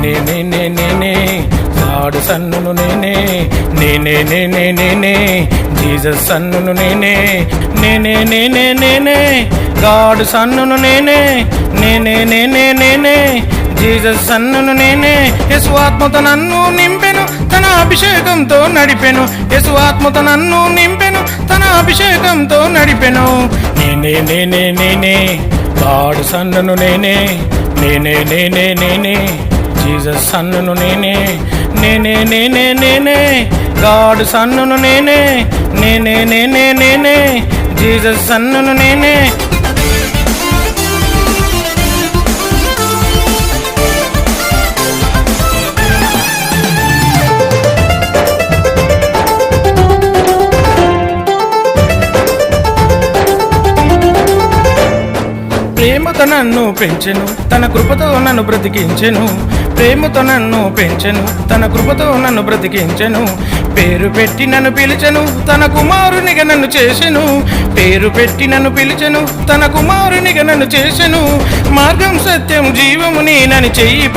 నేనే నేనే నేనే గాడ్ సన్నును నేనే నేనే నేనే నేనే జీసస్ సన్నును నేనే నేనే నేనే నేనే గాడ్ సన్నును నేనే నేనే నేనే నేనే జీసస్ సన్నును నేనే. యేసు ఆత్మతో నన్ను నింపెను, తన అభిషేకంతో నడిపెను. యేసు ఆత్మతో నన్ను నింపెను, తన అభిషేకంతో నడిపెను. నేనే నేనే నేనే గాడ్ సన్నును నేనే నేనే నేనే నేనే జీసస్ సన్నును నేనే నేనే నేనే నేనే గాడ్ సన్నును నేనే నేనే నేనే నేనే జీసస్ సన్నును నేనే. ప్రేమతో నన్ను పెంచెను, తన కృపతో నన్ను బ్రతికించెను. ప్రేమతో నన్ను పెంచెను, తన కృపతో నన్ను బ్రతికించెను. పేరు పెట్టి నన్ను పిలిచెను, తన కుమారునిగా నన్ను చేసెను. పేరు పెట్టి నన్ను పిలిచెను, తన కుమారునిగా నన్ను చేసెను. మార్గం సత్యం జీవము నేనని చెయ్యి